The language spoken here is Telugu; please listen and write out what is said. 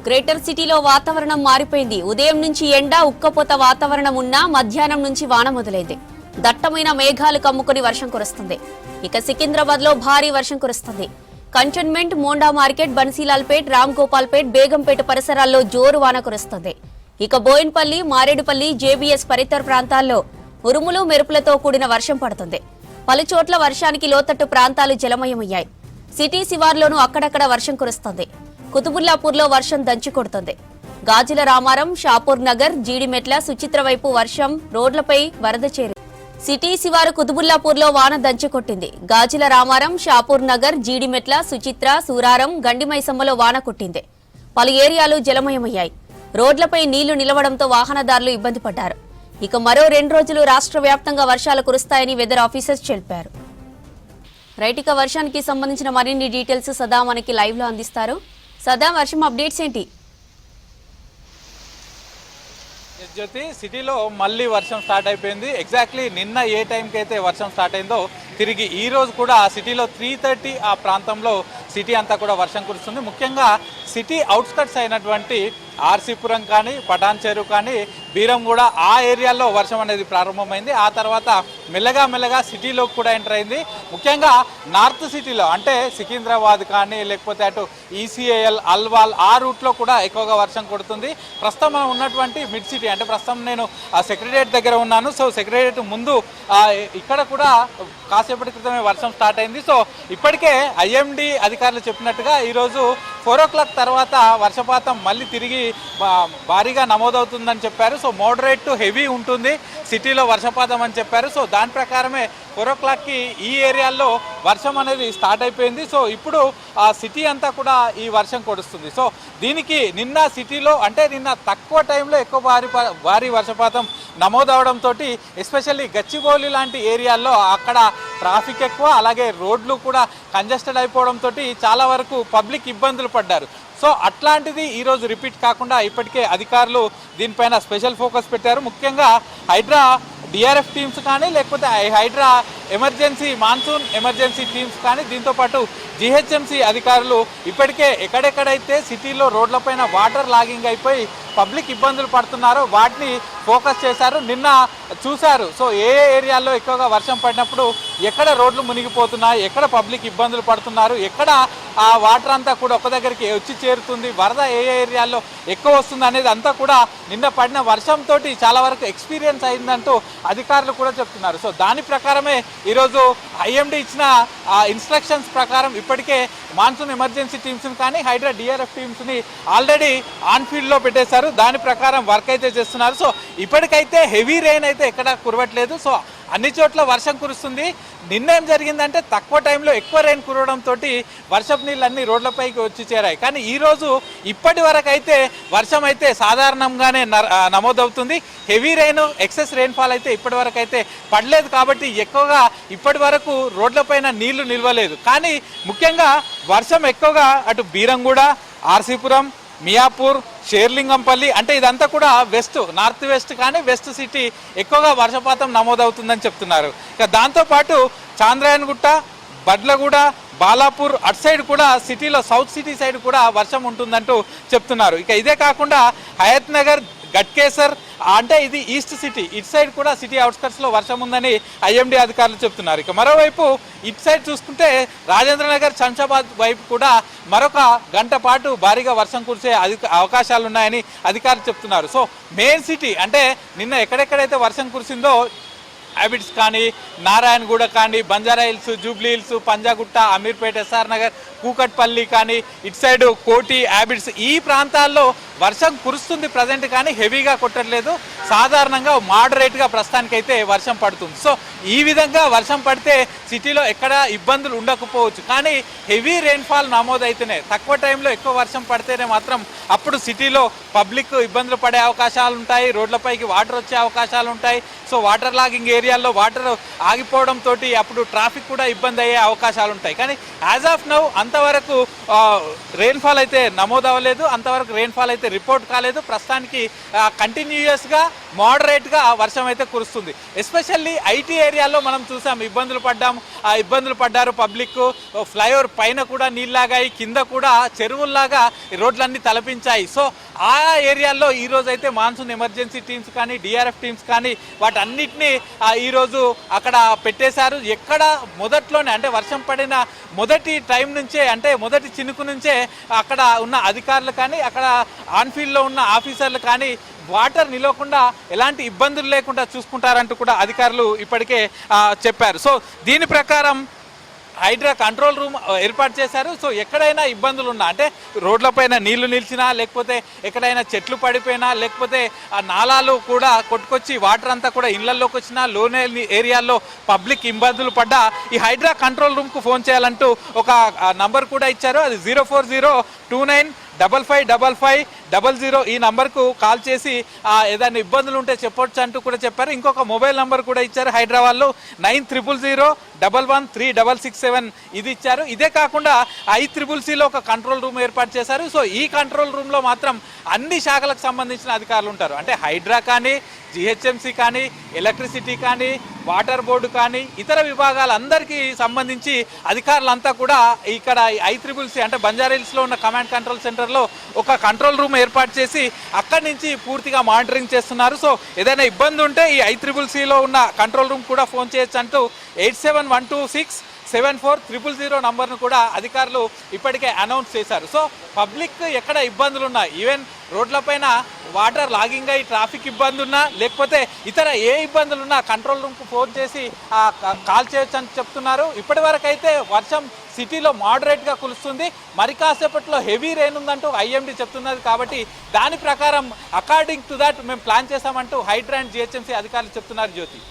గ్రేటర్ సిటీలో వాతావరణం మారిపోయింది. ఉదయం నుంచి ఎండ ఉక్కపోత వాతావరణం ఉన్నా మధ్యాహ్నం నుంచి వాన మొదలైంది. దట్టమైన మేఘాలు కమ్ముకుని వర్షం కురుస్తుంది. ఇక సికింద్రాబాద్ లో భారీ వర్షం కురుస్తుంది. కంటోన్మెంట్, మోండా మార్కెట్, బన్సీలాల్పేట్, రామ్ గోపాల్పేట్, బేగంపేట పరిసరాల్లో జోరు వాన కురుస్తుంది. ఇక బోయిన్పల్లి, మారేడుపల్లి, జేబీఎస్ పరిసర ప్రాంతాల్లో ఉరుములు మెరుపులతో కూడిన వర్షం పడుతుంది. పలుచోట్ల వర్షానికి లోతట్టు ప్రాంతాలు జలమయమయ్యాయి. సిటీ శివార్లోనూ అక్కడక్కడ వర్షం కురుస్తుంది. కుతుబుల్లాపూర్లో వర్షం దంచుకొడుతుంది. గాజుల రామారం, షాపూర్ నగర్, జీడిమెట్ల, సుచిత్ర వైపు వర్షం రోడ్లపై వరద చేరింది. సిటీ శివారు కుతుబుల్లాపూర్లో వాన దంచుకొట్టింది. గాజుల రామారం, షాపూర్ నగర్, జీడిమెట్ల, సుచిత్ర, సూరారం, గండిమైసమ్మలో వాన కొట్టింది. పలు ఏరియాలు జలమయమయ్యాయి. రోడ్లపై నీళ్లు నిలవడంతో వాహనదారులు ఇబ్బంది పడ్డారు. ఇక మరో 2 రోజులు రాష్ట్ర వ్యాప్తంగా వర్షాలు కురుస్తాయని వెదర్ ఆఫీసర్స్ తెలిపారు. రైట్, ఇక వర్షానికి సంబంధించిన మరిన్ని డీటెయిల్స్ సదా మనకి లైవ్ లో అందిస్తారు. సదా, వర్షం అప్డేట్స్ ఏంటి? జ్యోతి, సిటీలో మళ్ళీ వర్షం స్టార్ట్ అయిపోయింది. ఎగ్జాక్ట్లీ నిన్న ఏ టైంకి అయితే వర్షం స్టార్ట్ అయిందో తిరిగి ఈ రోజు కూడా సిటీలో 3:30 ఆ ప్రాంతంలో సిటీ అంతా కూడా వర్షం కురుస్తుంది. ముఖ్యంగా సిటీ అవుట్స్కట్స్ అయినటువంటి ఆర్సీపురం కానీ, పటాన్ చెరువు కానీ, బీరంగూడ ఆ ఏరియాలో వర్షం అనేది ప్రారంభమైంది. ఆ తర్వాత మెల్లగా సిటీలోకి కూడా ఎంటర్ అయింది. ముఖ్యంగా నార్త్ సిటీలో అంటే సికింద్రాబాద్ కానీ, లేకపోతే అటు ఈసీఏఎల్, అల్వాల్ ఆ రూట్లో కూడా ఎక్కువగా వర్షం కొడుతుంది. ప్రస్తుతం మనం ఉన్నటువంటి మిడ్ సిటీ అంటే ప్రస్తుతం నేను సెక్రటరియట్ దగ్గర ఉన్నాను. సో సెక్రటరియట్ ముందు ఇక్కడ కూడా కాసేపటి క్రితమే వర్షం స్టార్ట్ అయింది. సో ఇప్పటికే ఐఎండీ అధికారులు చెప్పినట్టుగా ఈరోజు 4 o'clock తర్వాత వర్షపాతం మళ్ళీ తిరిగి భారీగా నమోదవుతుందని చెప్పారు. సో మోడరేట్ టు హెవీ ఉంటుంది సిటీలో వర్షపాతం అని చెప్పారు. సో దాని ప్రకారమే 4 o'clockకి ఈ ఏరియాల్లో వర్షం అనేది స్టార్ట్ అయిపోయింది. సో ఇప్పుడు ఆ సిటీ అంతా కూడా ఈ వర్షం కురుస్తుంది. సో దీనికి నిన్న సిటీలో అంటే నిన్న తక్కువ టైంలో ఎక్కువ భారీ వర్షపాతం నమోదవడంతో ఎస్పెషల్లీ గచ్చిబౌలి లాంటి ఏరియాల్లో అక్కడ ట్రాఫిక్ ఎక్కువ, అలాగే రోడ్లు కూడా కంజెస్టెడ్ అయిపోవడంతో చాలా వరకు పబ్లిక్ ఇబ్బందులు పడ్డారు. సో అట్లాంటిది ఈరోజు రిపీట్ కాకుండా ఇప్పటికే అధికారులు దీనిపైన స్పెషల్ ఫోకస్ పెట్టారు. ముఖ్యంగా హైడ్రా డిఆర్ఎఫ్ టీమ్స్ కానీ, లేకపోతే హైడ్రా మాన్సూన్ ఎమర్జెన్సీ టీమ్స్ కానీ, దీంతోపాటు జిహెచ్ఎంసీ అధికారులు ఇప్పటికే ఎక్కడెక్కడైతే సిటీలో రోడ్లపైన వాటర్ లాగింగ్ అయిపోయి పబ్లిక్ ఇబ్బందులు పడుతున్నారో వాటిని ఫోకస్ చేశారు. నిన్న చూశారు. సో ఏ ఏరియాల్లో ఎక్కువగా వర్షం పడినప్పుడు ఎక్కడ రోడ్లు మునిగిపోతున్నాయి, ఎక్కడ పబ్లిక్ ఇబ్బందులు పడుతున్నారు, ఎక్కడ ఆ వాటర్ అంతా కూడా ఒక దగ్గరికి వచ్చి చేరుతుంది, వరద ఏ ఏరియాల్లో ఎక్కువ వస్తుంది అనేది అంతా కూడా నిన్న పడిన వర్షంతో చాలా వరకు ఎక్స్పీరియన్స్ అయిందంటూ అధికారులు కూడా చెప్తున్నారు. సో దాని ప్రకారమే ఈరోజు ఐఎండీ ఇచ్చిన ఇన్స్ట్రక్షన్స్ ప్రకారం ఇప్పటికే మాన్సూన్ ఎమర్జెన్సీ టీమ్స్ని కానీ, హైడ్రా డిఆర్ఎఫ్ టీమ్స్ని ఆల్రెడీ ఆన్ ఫీల్డ్లో పెట్టేశారు. దాని ప్రకారం వర్క్ అయితే చేస్తున్నారు. సో ఇప్పటికైతే హెవీ రెయిన్ అయితే ఎక్కడ కురవట్లేదు. సో అన్ని చోట్ల వర్షం కురుస్తుంది. నిన్న ఏం జరిగిందంటే తక్కువ టైంలో ఎక్కువ రెయిన్ కురవడంతో వర్షపు నీళ్ళన్నీ రోడ్లపైకి వచ్చి చేరాయి. కానీ ఈరోజు ఇప్పటి వరకు అయితే వర్షం అయితే సాధారణంగానే నమోదవుతుంది. హెవీ రెయిన్, ఎక్సెస్ రెయిన్ఫాల్ అయితే ఇప్పటి వరకు అయితే పడలేదు. కాబట్టి ఎక్కువగా ఇప్పటి వరకు రోడ్లపైన నీళ్లు నిల్వలేదు. కానీ ముఖ్యంగా వర్షం ఎక్కువగా అటు బీరంగూడ, ఆర్సీపురం, మియాపూర్, షేర్లింగంపల్లి అంటే ఇదంతా కూడా నార్త్ వెస్ట్ కానీ వెస్ట్ సిటీ ఎక్కువగా వర్షపాతం నమోదవుతుందని చెప్తున్నారు. ఇక దాంతోపాటు చాంద్రాయణగుట్ట, బడ్లగూడ, బాలాపూర్ అటు సైడ్ కూడా సిటీలో సౌత్ సిటీ సైడ్ కూడా వర్షం ఉంటుందంటూ చెప్తున్నారు. ఇక ఇదే కాకుండా హయత్ నగర్, గట్కేసర్ అంటే ఇది ఈస్ట్ సిటీ, ఇటు సైడ్ కూడా సిటీ అవుట్స్కట్స్లో వర్షం ఉందని ఐఎండీ అధికారులు చెప్తున్నారు. ఇక మరోవైపు ఇటు సైడ్ చూసుకుంటే రాజేంద్రనగర్, శంషాబాద్ వైపు కూడా మరొక గంట పాటు భారీగా వర్షం కురిసే అవకాశాలు ఉన్నాయని అధికారులు చెప్తున్నారు. సో మెయిన్ సిటీ అంటే నిన్న ఎక్కడెక్కడైతే వర్షం కురిసిందో హ్యాబిట్స్ కానీ, నారాయణగూడ కానీ, Banjara Hills, Jubilee Hills, Panjagutta, Ameerpet, SR Nagar, Kukatpally కానీ, ఇటు సైడ్ కోటి, హ్యాబిట్స్ ఈ ప్రాంతాల్లో వర్షం కురుస్తుంది ప్రజెంట్. కానీ హెవీగా కొట్టట్లేదు, సాధారణంగా మోడరేట్గా ప్రస్తుతానికైతే వర్షం పడుతుంది. సో ఈ విధంగా వర్షం పడితే సిటీలో ఎక్కడ ఇబ్బందులు ఉండకపోవచ్చు. కానీ హెవీ రెయిన్ఫాల్ నమోదైతేనే, తక్కువ టైంలో ఎక్కువ వర్షం పడితేనే మాత్రం అప్పుడు సిటీలో పబ్లిక్ ఇబ్బందులు పడే అవకాశాలు ఉంటాయి, రోడ్లపైకి వాటర్ వచ్చే అవకాశాలు ఉంటాయి. సో వాటర్ లాగింగ్ ఏరియాల్లో వాటర్ ఆగిపోవడంతో అప్పుడు ట్రాఫిక్ కూడా ఇబ్బంది అయ్యే అవకాశాలు ఉంటాయి. కానీ యాజ్ ఆఫ్ నౌ అంతవరకు రెయిన్ఫాల్ అయితే నమోదు అవ్వలేదు, అంతవరకు రెయిన్ఫాల్ అయితే రిపోర్ట్ కాలేదు. ప్రస్తుతానికి కంటిన్యూయస్గా మోడరేట్గా వర్షం అయితే కురుస్తుంది. ఎస్పెషల్లీ ఐటీ ఏరియాలో మనం చూసాం, ఇబ్బందులు పడ్డారు పబ్లిక్. ఫ్లైఓవర్ పైన కూడా నీళ్ళలాగాయి, కింద కూడా చెరువుల్లాగా రోడ్లన్నీ తలపించాయి. సో ఆ ఏరియాల్లో ఈరోజు అయితే మాన్సూన్ ఎమర్జెన్సీ టీమ్స్ కానీ డిఆర్ఎఫ్ టీమ్స్ కానీ వాటన్నిటినీ ఈరోజు అక్కడ పెట్టేశారు. ఎక్కడ మొదట్లోనే అంటే వర్షం పడిన మొదటి టైం నుంచే, అంటే మొదటి చినుకు నుంచే అక్కడ ఉన్న అధికారులు కానీ అక్కడ ఆన్ఫీల్డ్లో ఉన్న ఆఫీసర్లు కానీ వాటర్ నిలవకుండా ఎలాంటి ఇబ్బందులు లేకుండా చూసుకుంటారంటూ కూడా అధికారులు ఇప్పటికే చెప్పారు. సో దీని ప్రకారం హైడ్రా కంట్రోల్ రూమ్ ఏర్పాటు చేశారు. సో ఎక్కడైనా ఇబ్బందులు ఉన్నా, అంటే రోడ్లపైన నీళ్లు నిలిచినా, లేకపోతే ఎక్కడైనా చెట్లు పడిపోయినా, లేకపోతే ఆ నాలాలు కూడా కొట్టుకొచ్చి వాటర్ అంతా కూడా ఇళ్లలోకి వచ్చినా, లోనే ఏరియాల్లో పబ్లిక్ ఇబ్బందులు పడ్డా ఈ హైడ్రా కంట్రోల్ రూమ్కు ఫోన్ చేయాలంటూ ఒక నంబర్ కూడా ఇచ్చారు. అది 04029555500 ఈ నంబర్కు కాల్ చేసి ఏదైనా ఇబ్బందులు ఉంటే చెప్పొచ్చు అంటూ కూడా చెప్పారు. ఇంకొక మొబైల్ నంబర్ కూడా ఇచ్చారు హైదరాబాద్లో 9000113667 ఇది ఇచ్చారు. ఇదే కాకుండా ICCCలో ఒక కంట్రోల్ రూమ్ ఏర్పాటు చేశారు. సో ఈ కంట్రోల్ రూమ్లో మాత్రం అన్ని శాఖలకు సంబంధించిన అధికారులు ఉంటారు. అంటే హైడ్రా కానీ, జిహెచ్ఎంసీ కానీ, ఎలక్ట్రిసిటీ కానీ, వాటర్ బోర్డు కానీ, ఇతర విభాగాలందరికీ సంబంధించి అధికారులంతా కూడా ఇక్కడ ICCC అంటే బంజారాహిల్స్లో ఉన్న కమాండ్ కంట్రోల్ సెంటర్లో ఒక కంట్రోల్ రూమ్ ఏర్పాటు చేసి అక్కడి నుంచి పూర్తిగా మానిటరింగ్ చేస్తున్నారు. సో ఏదైనా ఇబ్బంది ఉంటే ఈ ICCCలో ఉన్న కంట్రోల్ రూమ్ కూడా ఫోన్ చేయొచ్చు అంటూ 8712674000 నంబర్ను కూడా అధికారులు ఇప్పటికే అనౌన్స్ చేశారు. సో పబ్లిక్ ఎక్కడ ఇబ్బందులు ఉన్నా, ఈవెన్ రోడ్లపైన వాటర్ లాగింగ్ అయ్యి ట్రాఫిక్ ఇబ్బంది ఉన్నా, లేకపోతే ఇతర ఏ ఇబ్బందులు ఉన్నా కంట్రోల్ రూమ్కు ఫోన్ చేసి కాల్ చేయొచ్చు అని చెప్తున్నారు. ఇప్పటి వరకు అయితే వర్షం సిటీలో మోడరేట్గా కురుస్తుంది. మరి కాసేపట్లో హెవీ రెయిన్ ఉందంటూ IMD చెప్తున్నది. కాబట్టి దాని ప్రకారం అకార్డింగ్ టు దాట్ మేము ప్లాన్ చేశామంటూ హైడ్రా అండ్ GHMC అధికారులు చెప్తున్నారు. జ్యోతి.